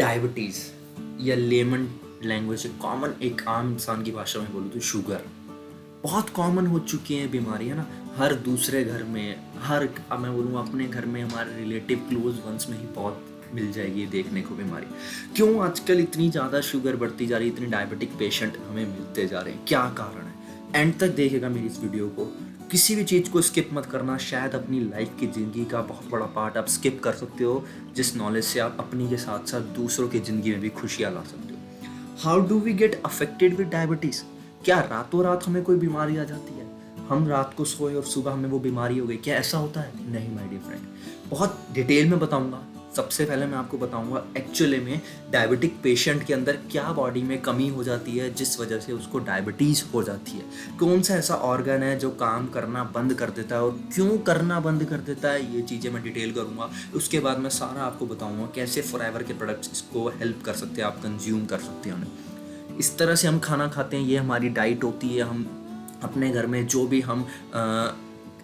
Diabetes या layman language से common, एक आम इंसान की भाषा में बोलूँ तो शुगर बहुत कॉमन हो चुकी है बीमारी, है ना। हर दूसरे घर में, हर मैं बोलूँ अपने घर में, हमारे रिलेटिव क्लोज वंस में ही बहुत मिल जाएगी देखने को बीमारी। क्यों आजकल इतनी ज़्यादा शुगर बढ़ती जा रही है, इतने डायबिटिक पेशेंट हमें मिलते जा रहे हैं, क्या कारण है? एंड तक देखेगा मेरी इस वीडियो को, किसी भी चीज़ को स्किप मत करना। शायद अपनी लाइफ की ज़िंदगी का बहुत बड़ा पार्ट आप स्किप कर सकते हो, जिस नॉलेज से आप अपनी के साथ साथ दूसरों की ज़िंदगी में भी खुशियाँ ला सकते हो। How do we get affected with diabetes? क्या रातों रात हमें कोई बीमारी आ जाती है? हम रात को सोए और सुबह हमें वो बीमारी हो गई, क्या ऐसा होता है? नहीं माय डियर फ्रेंड, बहुत डिटेल में बताऊंगा। सबसे पहले मैं आपको बताऊंगा एक्चुअली में डायबिटिक पेशेंट के अंदर क्या बॉडी में कमी हो जाती है जिस वजह से उसको डायबिटीज़ हो जाती है। कौन सा ऐसा ऑर्गन है जो काम करना बंद कर देता है और क्यों करना बंद कर देता है, ये चीज़ें मैं डिटेल करूंगा। उसके बाद मैं सारा आपको बताऊंगा कैसे फॉरएवर के प्रोडक्ट्स इसको हेल्प कर सकते हैं, आप कंज्यूम कर सकते हैं उन्हें। इस तरह से हम खाना खाते हैं, ये हमारी डाइट होती है। हम अपने घर में जो भी हम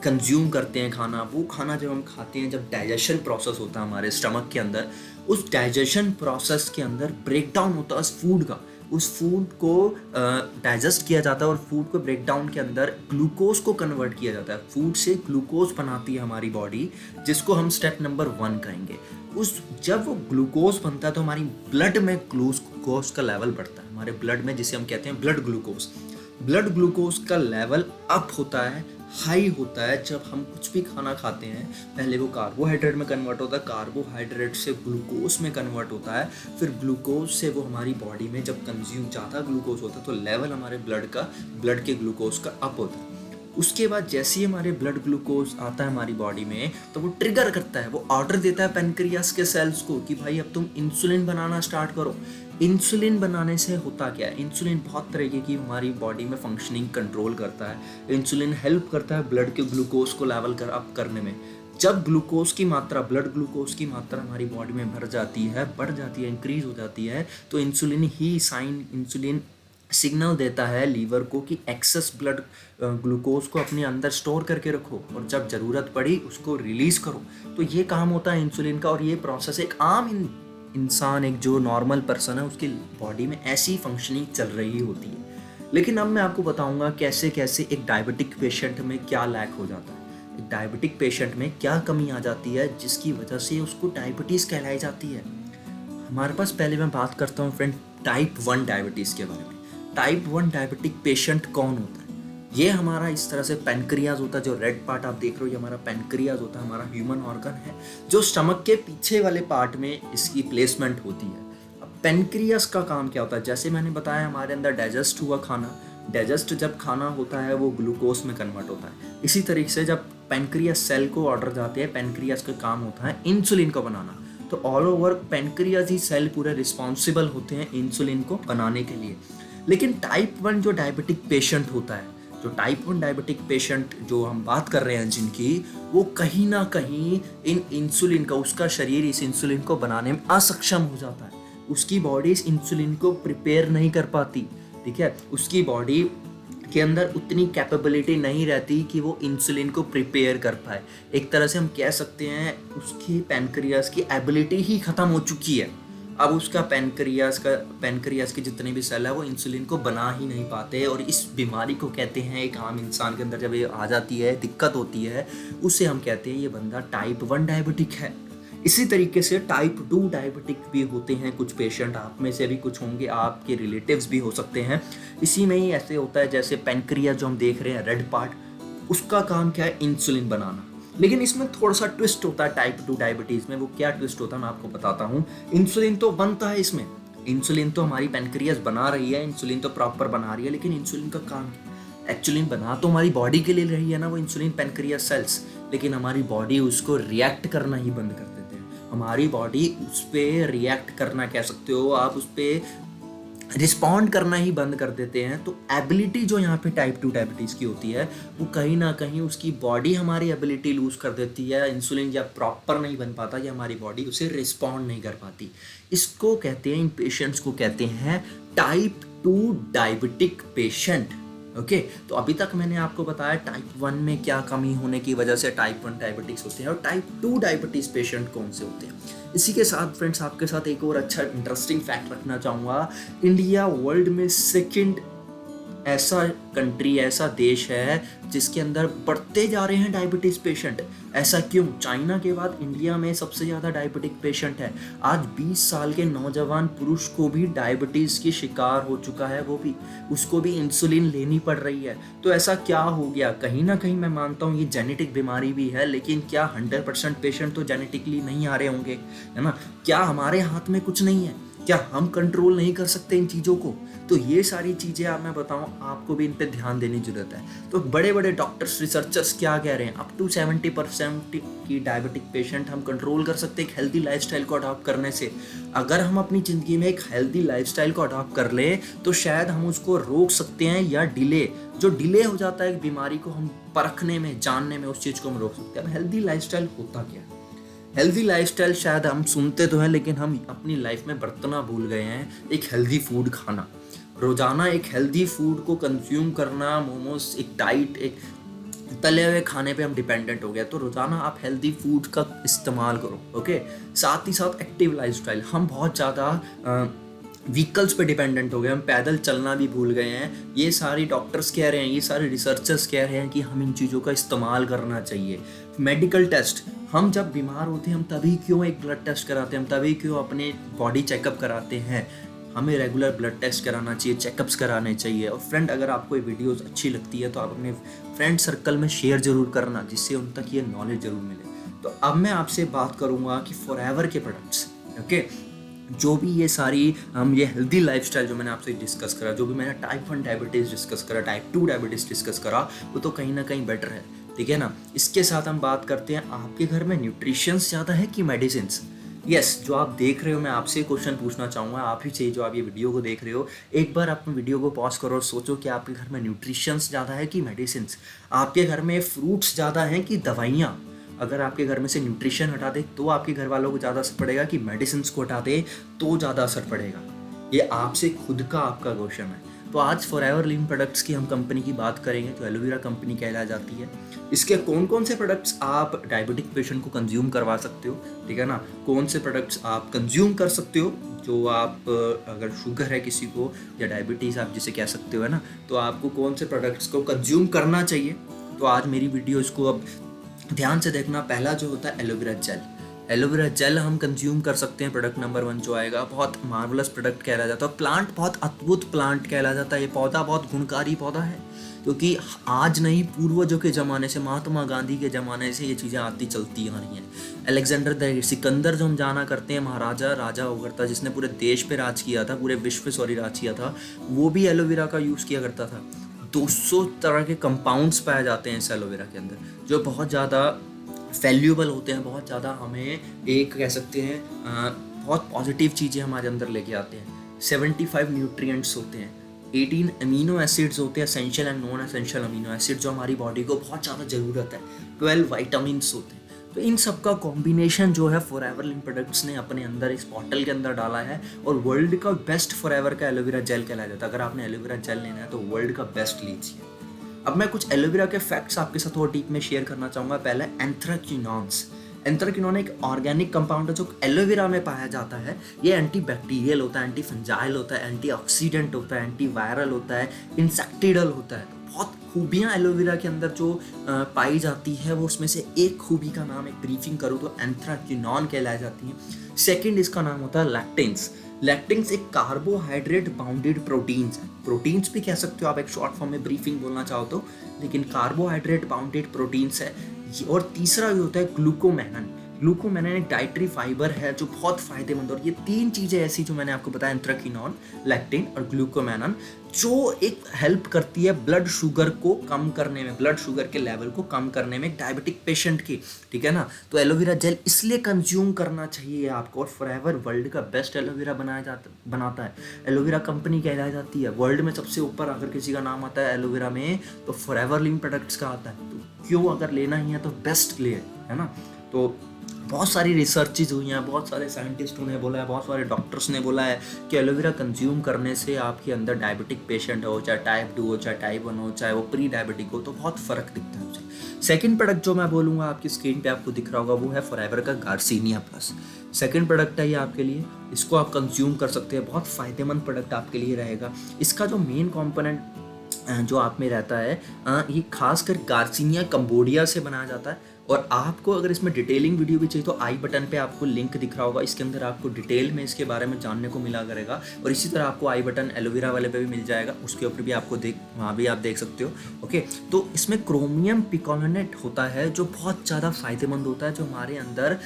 कंज्यूम करते हैं खाना, वो खाना जब हम खाते हैं, जब डाइजेशन प्रोसेस होता है हमारे स्टमक के अंदर, उस डाइजेशन प्रोसेस के अंदर ब्रेक डाउन होता है उस फूड का। उस फूड को डाइजेस्ट किया जाता है और फूड को ब्रेक डाउन के अंदर ग्लूकोज को कन्वर्ट किया जाता है। फूड से ग्लूकोज बनाती है हमारी बॉडी, जिसको हम स्टेप नंबर 1 कहेंगे। उस जब वो ग्लूकोज बनता है तो हमारी ब्लड में ग्लूकोज का लेवल बढ़ता है, हमारे ब्लड में, जिसे हम कहते हैं ब्लड ग्लूकोज। ब्लड ग्लूकोज का लेवल अप होता है, हाई होता है जब हम कुछ भी खाना खाते हैं। पहले वो कार्बोहाइड्रेट में कन्वर्ट होता है, कार्बोहाइड्रेट से ग्लूकोज में कन्वर्ट होता है, फिर ग्लूकोज से वो हमारी बॉडी में जब कंज्यूम ज़्यादा ग्लूकोज होता है तो लेवल हमारे ब्लड के ग्लूकोज का अप होता है। उसके बाद जैसे ही हमारे ब्लड ग्लूकोज आता है हमारी बॉडी में, तो वो ट्रिगर करता है, वो ऑर्डर देता है पेनक्रियास के सेल्स को कि भाई अब तुम इंसुलिन बनाना स्टार्ट करो। इंसुलिन बनाने से होता क्या है? इंसुलिन बहुत तरीके की हमारी बॉडी में फंक्शनिंग कंट्रोल करता है। इंसुलिन हेल्प करता है ब्लड के ग्लूकोज को लेवल अप करने में। जब ग्लूकोज की मात्रा, ब्लड ग्लूकोज की मात्रा हमारी बॉडी में बढ़ जाती है, इंक्रीज हो जाती है, तो इंसुलिन सिग्नल देता है लीवर को कि एक्सेस ब्लड ग्लूकोज को अपने अंदर स्टोर करके रखो और जब ज़रूरत पड़ी उसको रिलीज़ करो। तो ये काम होता है इंसुलिन का, और ये प्रोसेस एक आम इंसान, एक जो नॉर्मल पर्सन है, उसकी बॉडी में ऐसी फंक्शनिंग चल रही होती है। लेकिन अब मैं आपको बताऊंगा कैसे कैसे एक डायबिटिक पेशेंट में क्या लैक हो जाता है, एक डायबिटिक पेशेंट में क्या कमी आ जाती है जिसकी वजह से उसको डायबिटीज़ कहलाई जाती है। हमारे पास, पहले मैं बात करता हूँ फ्रेंड टाइप 1 डायबिटीज़ के बारे में। टाइप 1 डायबिटिक पेशेंट कौन होता है? ये हमारा इस तरह से पेनक्रियाज होता है, जो रेड पार्ट आप देख रहे हो, ये हमारा पेनक्रियाज होता है, हमारा ह्यूमन ऑर्गन है, जो स्टमक के पीछे वाले पार्ट में इसकी प्लेसमेंट होती है। अब पेनक्रियाज का काम क्या होता है? जैसे मैंने बताया, हमारे अंदर डाइजेस्ट हुआ खाना, डाइजेस्ट जब खाना होता है वो ग्लूकोज में कन्वर्ट होता है। इसी तरीके से जब पेनक्रियाज सेल को ऑर्डर जाते हैं, पेनक्रियाज का काम होता है इंसुलिन को बनाना। तो ऑल ओवर पेनक्रियाज ही सेल पूरे रिस्पॉन्सिबल होते हैं इंसुलिन को बनाने के लिए। लेकिन टाइप 1 जो डायबिटिक पेशेंट होता है, जो टाइप 1 डायबिटिक पेशेंट जो हम बात कर रहे हैं जिनकी, वो कहीं ना कहीं इन इंसुलिन का, उसका शरीर इस इंसुलिन को बनाने में असक्षम हो जाता है। उसकी बॉडी इस इंसुलिन को प्रिपेयर नहीं कर पाती, ठीक है। उसकी बॉडी के अंदर उतनी कैपेबिलिटी नहीं रहती कि वो इंसुलिन को प्रिपेयर कर पाए। एक तरह से हम कह सकते हैं उसकी पैनक्रियास की एबिलिटी ही ख़त्म हो चुकी है। अब उसका पैनक्रियास के जितने भी सेल है वो इंसुलिन को बना ही नहीं पाते, और इस बीमारी को कहते हैं, एक आम इंसान के अंदर जब ये आ जाती है, दिक्कत होती है, उसे हम कहते हैं ये बंदा टाइप 1 डायबिटिक है। इसी तरीके से टाइप 2 डायबिटिक भी होते हैं कुछ पेशेंट, आप में से भी कुछ होंगे, आपके रिलेटिव्स भी हो सकते हैं। इसी में ही ऐसे होता है, जैसे पेनक्रियास जो हम देख रहे हैं रेड पार्ट, उसका काम क्या है? इंसुलिन बनाना। लेकिन इसमें थोड़ा सा ट्विस्ट होता है टाइप 2 डायबिटीज़ में। वो क्या ट्विस्ट होता है मैं आपको बताता हूँ। इंसुलिन तो बनता है इसमें, इंसुलिन तो हमारी पेनक्रियास बना रही है, इंसुलिन तो प्रॉपर बना रही है, लेकिन इंसुलिन का काम एक्चुअली बना तो हमारी बॉडी के लिए रही है ना वो इंसुलिन पेनक्रियास सेल्स, लेकिन हमारी बॉडी उसको रिएक्ट करना ही बंद कर देते हैं। हमारी बॉडी उस पर रिएक्ट करना, कह सकते हो आप, उस पर रिस्पॉन्ड करना ही बंद कर देते हैं। तो एबिलिटी जो यहाँ पे टाइप 2 डायबिटीज़ की होती है, वो कहीं ना कहीं उसकी बॉडी हमारी एबिलिटी लूज़ कर देती है। इंसुलिन या प्रॉपर नहीं बन पाता, या हमारी बॉडी उसे रिस्पॉन्ड नहीं कर पाती। इसको कहते हैं, इन पेशेंट्स को कहते हैं टाइप 2 डायबिटिक पेशेंट। ओके। तो अभी तक मैंने आपको बताया टाइप 1 में क्या कमी होने की वजह से टाइप 1 डायबिटीज़ होते हैं और टाइप 2 डायबिटीज़ पेशेंट कौन से होते हैं। इसी के साथ फ्रेंड्स आपके साथ एक और अच्छा इंटरेस्टिंग फैक्ट रखना चाहूँगा। इंडिया वर्ल्ड में सेकंड ऐसा कंट्री, ऐसा देश है जिसके अंदर बढ़ते जा रहे हैं डायबिटीज़ पेशेंट। ऐसा क्यों? चाइना के बाद इंडिया में सबसे ज़्यादा डायबिटिक पेशेंट है। आज 20 साल के नौजवान पुरुष को भी डायबिटीज़ की शिकार हो चुका है, वो भी, उसको भी इंसुलिन लेनी पड़ रही है। तो ऐसा क्या हो गया? कहीं ना कहीं मैं मानता हूँ ये जेनेटिक बीमारी भी है, लेकिन क्या 100% पेशेंट तो जेनेटिकली नहीं आ रहे होंगे, है ना? क्या हमारे हाथ में कुछ नहीं है? क्या हम कंट्रोल नहीं कर सकते इन चीज़ों को? तो ये सारी चीज़ें आप, मैं बताऊं, आपको भी इन पे ध्यान देने की जरूरत है। तो बड़े बड़े डॉक्टर्स, रिसर्चर्स क्या कह रहे हैं? अप टू 70% की डायबिटिक पेशेंट हम कंट्रोल कर सकते हैं एक हेल्दी लाइफस्टाइल को अडॉप्ट करने से। अगर हम अपनी ज़िंदगी में एक हेल्दी लाइफस्टाइल को अडॉप्ट कर ले तो शायद हम उसको रोक सकते हैं, या जो डिले हो जाता है बीमारी को हम परखने में, जानने में, उस चीज़ को हम रोक सकते हैं। अब हेल्दी लाइफस्टाइल होता क्या है? हेल्दी लाइफस्टाइल शायद हम सुनते तो हैं, लेकिन हम अपनी लाइफ में बरतना भूल गए हैं। एक हेल्दी फूड खाना, रोजाना एक हेल्दी फूड को कंज्यूम करना, मोमोज, एक डाइट, एक तले हुए खाने पे हम डिपेंडेंट हो गए। तो रोजाना आप हेल्दी फूड का इस्तेमाल करो, ओके। साथ ही साथ एक्टिव लाइफस्टाइल, हम बहुत ज़्यादा व्हीकल्स पे डिपेंडेंट हो गए, हम पैदल चलना भी भूल गए हैं। ये सारी डॉक्टर्स कह रहे हैं, ये सारे रिसर्चर्स कह रहे हैं कि हम इन चीज़ों का इस्तेमाल करना चाहिए। मेडिकल टेस्ट, हम जब बीमार होते हैं हम तभी क्यों एक ब्लड टेस्ट कराते हैं, हम तभी क्यों अपने बॉडी चेकअप कराते हैं। हमें रेगुलर ब्लड टेस्ट कराना चाहिए, चेकअप्स कराने चाहिए। और फ्रेंड, अगर आपको ये वीडियोस अच्छी लगती है तो आप अपने फ्रेंड सर्कल में शेयर जरूर करना, जिससे उन तक ये नॉलेज जरूर मिले। तो अब मैं आपसे बात करूँगा कि फॉरएवर के प्रोडक्ट्स, ओके, जो भी ये सारी हम ये हेल्दी लाइफस्टाइल जो मैंने आपसे डिस्कस करा, जो भी मैंने टाइप 1 डायबिटीज़ डिस्कस करा, टाइप 2 डायबिटीज़ डिस्कस करा, वो तो कहीं ना कहीं बेटर है, ठीक है ना। इसके साथ हम बात करते हैं, आपके घर में न्यूट्रिशंस ज़्यादा है कि मेडिसिन्स? यस, जो आप देख रहे हो, मैं आपसे क्वेश्चन पूछना चाहूँगा, आप ही चाहिए जो आप ये वीडियो को देख रहे हो, एक बार आप वीडियो को पॉज करो और सोचो कि आपके घर में न्यूट्रिशंस ज़्यादा है कि मेडिसिन्स? आपके घर में फ्रूट्स ज़्यादा हैं कि दवाइयाँ? अगर आपके घर में से न्यूट्रिशन हटा दे तो आपके घर वालों को ज़्यादा असर पड़ेगा, कि मेडिसिन को हटा दे तो ज़्यादा असर पड़ेगा? ये आपसे खुद का आपका क्वेश्चन है। तो आज फॉरएवर लिविंग प्रोडक्ट्स की हम कंपनी की बात करेंगे तो एलोवेरा कंपनी कहलाई जाती है। इसके कौन कौन से प्रोडक्ट्स आप डायबिटिक पेशेंट को कंज्यूम करवा सकते हो, ठीक है ना? कौन से प्रोडक्ट्स आप कंज्यूम कर सकते हो, जो आप, अगर शुगर है किसी को या डायबिटीज़ आप जिसे कह सकते हो, है ना, तो आपको कौन से प्रोडक्ट्स को कंज्यूम करना चाहिए। तो आज मेरी वीडियो इसको अब ध्यान से देखना। पहला जो होता है एलोवेरा जेल, एलोवेरा जेल हम कंज्यूम कर सकते हैं। प्रोडक्ट नंबर 1 जो आएगा, बहुत मार्वलस प्रोडक्ट कहला जाता है, प्लांट बहुत अद्भुत प्लांट कहला जाता है। ये पौधा बहुत गुणकारी पौधा है, क्योंकि आज नहीं, पूर्वजों के ज़माने से, महात्मा गांधी के ज़माने से ये चीज़ें आती चलती आ रही हैं। अलेक्जेंडर द सिकंदर जो हम जाना करते हैं, महाराजा राजा हुआ करता, जिसने पूरे देश पे राज किया था, पूरे विश्व पे राज किया था, वो भी एलोवेरा का यूज़ किया करता था। 200 तरह के कंपाउंड्स पाए जाते हैं इस एलोवेरा के अंदर, जो बहुत ज़्यादा वैल्यूएबल होते हैं, बहुत ज़्यादा हमें एक कह सकते हैं बहुत पॉजिटिव चीज़ें हमारे अंदर लेके आते हैं। 75 न्यूट्रिएंट्स होते हैं, 18 अमीनो एसिड्स होते हैं, essential and non essential amino acid, जो हमारी बॉडी को बहुत ज़्यादा ज़रूरत है। 12 वाइटामिन्स होते हैं। तो इन सब का कॉम्बिनेशन जो है फॉरएवर लिविंग प्रोडक्ट्स ने अपने अंदर इस बॉटल के अंदर डाला है, और वर्ल्ड का बेस्ट फॉरएवर का एलोवेरा जेल कहलाया जाता है। अगर आपने एलोवेरा जेल लेना है तो वर्ल्ड का बेस्ट लीजिए। अब मैं कुछ एलोवेरा के फैक्ट्स आपके साथ और डीप में शेयर करना चाहूँगा। पहला, एंथ्राक्विनोन्स। एंथ्राक्विनोन एक ऑर्गेनिक कंपाउंड है जो एलोवेरा में पाया जाता है। ये एंटी बैक्टीरियल होता है, एंटी फंजाइल होता है, एंटी ऑक्सीडेंट होता है, एंटी वायरल होता है, इंसेक्टिडल होता है। बहुत खूबियाँ एलोवेरा के अंदर जो पाई जाती है, वो उसमें से एक खूबी का नाम, एक ब्रीफिंग करूँ तो एंथ्राक्विनोन कहलाई जाती है। सेकेंड, इसका नाम होता है लैक्टिन्स। लैक्टिन्स एक कार्बोहाइड्रेट बाउंडेड प्रोटीन्स है, प्रोटीन्स भी कह सकते हो आप एक शॉर्ट फॉर्म में ब्रीफिंग बोलना चाहो तो, लेकिन कार्बोहाइड्रेट बाउंडेड प्रोटीन्स है। और तीसरा जो होता है ग्लूकोमेनन। ग्लूकोमेनन एक डाइटरी फाइबर है जो बहुत फायदेमंद, और ये 3 चीज़ें ऐसी जो मैंने आपको बताया, एंथ्राक्विनोन, लैक्टिन और ग्लूकोमेनन, जो एक हेल्प करती है ब्लड शुगर को कम करने में, ब्लड शुगर के लेवल को कम करने में डायबिटिक पेशेंट की, ठीक है ना। तो एलोवेरा जेल इसलिए कंज्यूम करना चाहिए आपको, और फॉरएवर वर्ल्ड का बेस्ट एलोवेरा बनाता है। एलोवेरा कंपनी कहलाई जाती है वर्ल्ड में सबसे ऊपर। अगर किसी का नाम आता है एलोवेरा में तो फॉरएवर लिविंग प्रोडक्ट्स का आता है। तो क्यों, अगर लेना ही है तो बेस्ट ले, है ना। तो बहुत सारी रिसर्चेज हुई हैं, बहुत सारे साइंटिस्टों ने बोला है, बहुत सारे डॉक्टर्स ने बोला है कि एलोवेरा कंज्यूम करने से आपके अंदर डायबिटिक पेशेंट हो, चाहे टाइप 2 हो, चाहे टाइप 1 हो, चाहे वो प्री डायबिटिक हो, तो बहुत फ़र्क दिखता है उसे। सेकंड प्रोडक्ट जो मैं बोलूँगा, आपकी स्क्रीन पे आपको दिख रहा होगा, वो है फॉरएवर का गार्सिनिया प्लस। सेकंड प्रोडक्ट है ये आपके लिए, इसको आप कंज्यूम कर सकते हैं, बहुत फ़ायदेमंद प्रोडक्ट आपके लिए रहेगा। इसका जो मेन कॉम्पोनेंट जो आप में रहता है, ये खासकर गार्सिनिया कंबोडिया से बनाया जाता है। और आपको अगर इसमें डिटेलिंग वीडियो भी चाहिए तो आई बटन पे आपको लिंक दिख रहा होगा, इसके अंदर आपको डिटेल में इसके बारे में जानने को मिला करेगा। और इसी तरह आपको आई बटन एलोवेरा वाले पे भी मिल जाएगा, उसके ऊपर भी आपको वहाँ भी आप देख सकते हो। ओके, तो इसमें क्रोमियम पिकोलेनेट होता है जो बहुत ज़्यादा फायदेमंद होता है, जो हमारे अंदर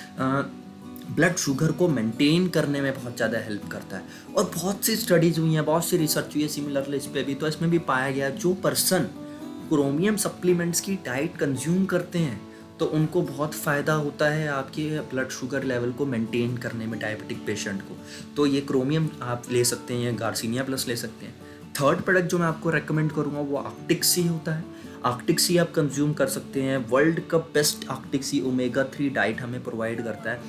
ब्लड शुगर को मेंटेन करने में बहुत ज़्यादा हेल्प करता है। और बहुत सी स्टडीज़ हुई हैं, बहुत सी रिसर्च हुई है सिमिलरली इस पर भी, तो इसमें भी पाया गया जो पर्सन क्रोमियम सप्लीमेंट्स की डाइट कंज्यूम करते हैं तो उनको बहुत फ़ायदा होता है आपके ब्लड शुगर लेवल को मेंटेन करने में, डायबिटिक पेशेंट को। तो ये क्रोमियम आप ले सकते हैं, गार्सिनिया प्लस ले सकते हैं। थर्ड प्रोडक्ट जो मैं आपको रेकमेंड करूँगा वो आर्कटिक सी होता है। आर्कटिक सी आप कंज्यूम कर सकते हैं, वर्ल्ड का बेस्ट आर्कटिक सी ओमेगा 3 डाइट हमें प्रोवाइड करता है।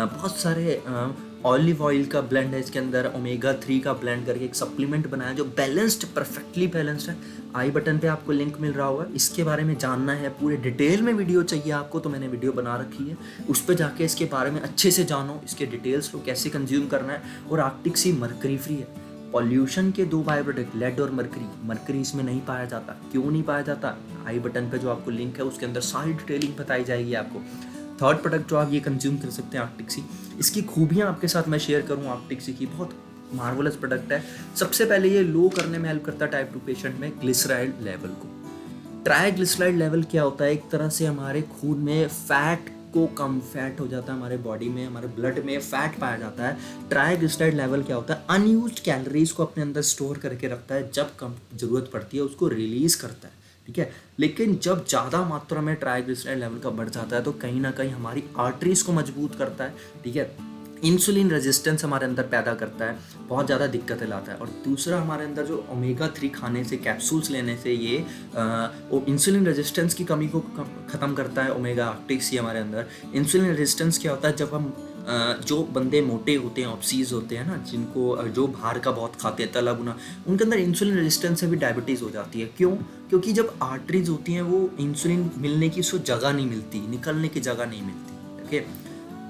बहुत सारे ऑलिव ऑयल का ब्लेंड है इसके अंदर, ओमेगा 3 का ब्लेंड करके एक सप्लीमेंट बनाया जो बैलेंस्ड, परफेक्टली बैलेंस्ड है। आई बटन पे आपको लिंक मिल रहा होगा, इसके बारे में जानना है, पूरे डिटेल में वीडियो चाहिए आपको तो मैंने वीडियो बना रखी है, उस पर जाके इसके बारे में अच्छे से जानो, इसके डिटेल्स लो, कैसे कंज्यूम करना है। और आर्कटिक सी मरकरी फ्री है। पॉल्यूशन के 2 बाय प्रोडक्ट, लेड और मरकरी इसमें नहीं पाया जाता। क्यों नहीं पाया जाता? आई बटन पे जो आपको लिंक है उसके अंदर सारी डिटेलिंग बताई जाएगी आपको। थर्ड प्रोडक्ट जो आप ये कंज्यूम कर सकते हैं आर्कटिक सी, इसकी खूबियाँ आपके साथ मैं शेयर करूँ आर्कटिक सी की, बहुत मार्वलस प्रोडक्ट है। सबसे पहले ये लो करने में हेल्प करता है टाइप 2 पेशेंट में ग्लिसराइड लेवल को। ट्राइग्लिसराइड लेवल क्या होता है? एक तरह से हमारे खून में फैट को कम, फैट हो जाता है हमारे बॉडी में, हमारे ब्लड में फैट पाया जाता है। ट्राइग्लिसराइड लेवल क्या होता है? अनयूज्ड कैलोरीज को अपने अंदर स्टोर करके रखता है, जब कम जरूरत पड़ती है उसको रिलीज करता है, ठीक है। लेकिन जब ज़्यादा मात्रा में ट्राइग्लिसराइड लेवल का बढ़ जाता है तो कहीं ना कहीं हमारी आर्टरीज को मजबूत करता है, ठीक है। इंसुलिन रेजिस्टेंस हमारे अंदर पैदा करता है, बहुत ज़्यादा दिक्कतें लाता है। और दूसरा, हमारे अंदर जो ओमेगा 3 खाने से, कैप्सूल्स लेने से ये इंसुलिन रेजिस्टेंस की कमी को ख़त्म करता है। ओमेगा आर्कटिक सी हमारे अंदर इंसुलिन रेजिस्टेंस क्या होता है? जब हम जो बंदे मोटे होते हैं, ऑब्सीज होते हैं ना, जिनको जो बाहर का बहुत खाते हैं, तला भुना, उनके अंदर इंसुलिन रेजिस्टेंस से भी डायबिटीज़ हो जाती है। क्यों? क्योंकि जब आर्टरीज होती हैं वो इंसुलिन मिलने की उसको जगह नहीं मिलती, निकलने की जगह नहीं मिलती, ठीक है।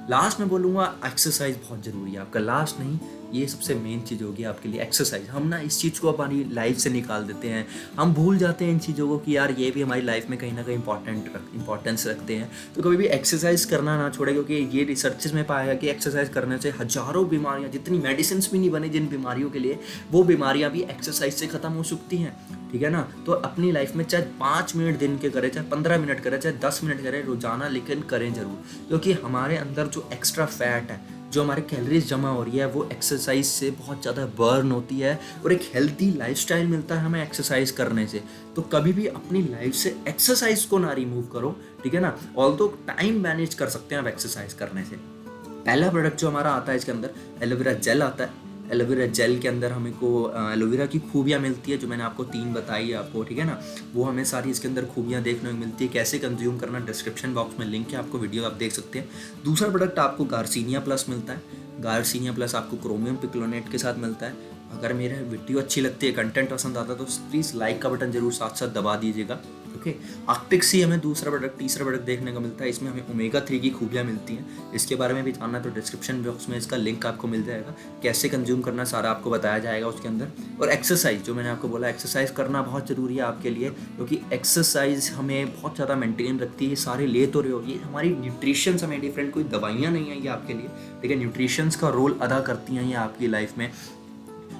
लास्ट में बोलूँगा एक्सरसाइज बहुत ज़रूरी है आपका, लास्ट नहीं, ये सबसे मेन चीज़ होगी आपके लिए एक्सरसाइज। हम ना इस चीज़ को हमारी लाइफ से निकाल देते हैं, हम भूल जाते हैं इन चीज़ों को कि यार ये भी हमारी लाइफ में कहीं ना कहीं इंपॉर्टेंस रखते हैं। तो कभी भी एक्सरसाइज करना ना छोड़े, क्योंकि ये रिसर्चेज में पाया है कि एक्सरसाइज करने से हज़ारों बीमारियाँ, जितनी मेडिसिन भी नहीं बनी जिन बीमारियों के लिए, वो बीमारियाँ भी एक्सरसाइज से ख़त्म हो सकती हैं, ठीक है ना। तो अपनी लाइफ में चाहे 5 मिनट दिन के करें, चाहे 15 मिनट करें, चाहे 10 मिनट करें रोजाना, लेकिन करें जरूर, क्योंकि हमारे अंदर जो एक्स्ट्रा फैट है, जो हमारे कैलोरीज जमा हो रही है, वो एक्सरसाइज से बहुत ज़्यादा बर्न होती है। और एक हेल्थी लाइफस्टाइल मिलता है हमें एक्सरसाइज करने से। तो कभी भी अपनी लाइफ से एक्सरसाइज को ना रिमूव करो, ठीक है ना। ऑल्दो टाइम मैनेज कर सकते हैं आप एक्सरसाइज करने से। पहला प्रोडक्ट जो हमारा आता है इसके अंदर, एलोवेरा जेल आता है। एलोवेरा जेल के अंदर हमें को एलोवेरा की खूबियाँ मिलती है, जो मैंने आपको 3 बताई है आपको, ठीक है ना। वो हमें सारी इसके अंदर खूबियाँ देखने को मिलती है। कैसे कंज्यूम करना, डिस्क्रिप्शन बॉक्स में लिंक है, आपको वीडियो आप देख सकते हैं। दूसरा प्रोडक्ट आपको गार्सिनिया प्लस मिलता है। गार्सिनिया प्लस आपको क्रोमियम पिक्लोनेट के साथ मिलता है। अगर मेरा वीडियो अच्छी लगती है, कंटेंट पसंद आता है, तो प्लीज़ लाइक का बटन जरूर साथ साथ दबा दीजिएगा, ओके। आर्कटिक सी हमें दूसरा प्रोडक्ट, तीसरा प्रोडक्ट देखने को मिलता है। इसमें हमें ओमेगा 3 की खूबियाँ मिलती हैं। इसके बारे में भी जानना तो डिस्क्रिप्शन बॉक्स में इसका लिंक आपको मिल जाएगा, कैसे कंज्यूम करना सारा आपको बताया जाएगा उसके अंदर। और एक्सरसाइज, जो मैंने आपको बोला, एक्सरसाइज करना बहुत ज़रूरी है आपके लिए, क्योंकि एक्सरसाइज हमें बहुत ज़्यादा मेंटेन रखती है। सारे ले तो रहे हो, ये हमारी न्यूट्रिशंस हमें डिफरेंट, कोई दवाइयाँ नहीं है ये आपके लिए, ठीक है। न्यूट्रिशंस का रोल अदा करती हैं ये आपकी लाइफ में,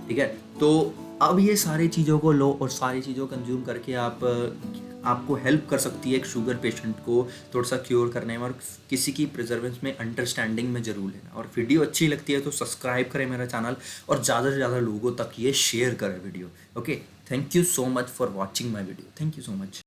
ठीक है। तो अब ये सारी चीज़ों को लो और सारी चीज़ों को कंज्यूम करके आपको हेल्प कर सकती है एक शुगर पेशेंट को थोड़ा सा क्योर करने में, और किसी की प्रिजर्वेंस में, अंडरस्टैंडिंग में ज़रूर लेना। और वीडियो अच्छी लगती है तो सब्सक्राइब करें मेरा चैनल, और ज़्यादा से ज़्यादा लोगों तक ये शेयर करें video, okay. Thank you so much for watching my video, thank you so much.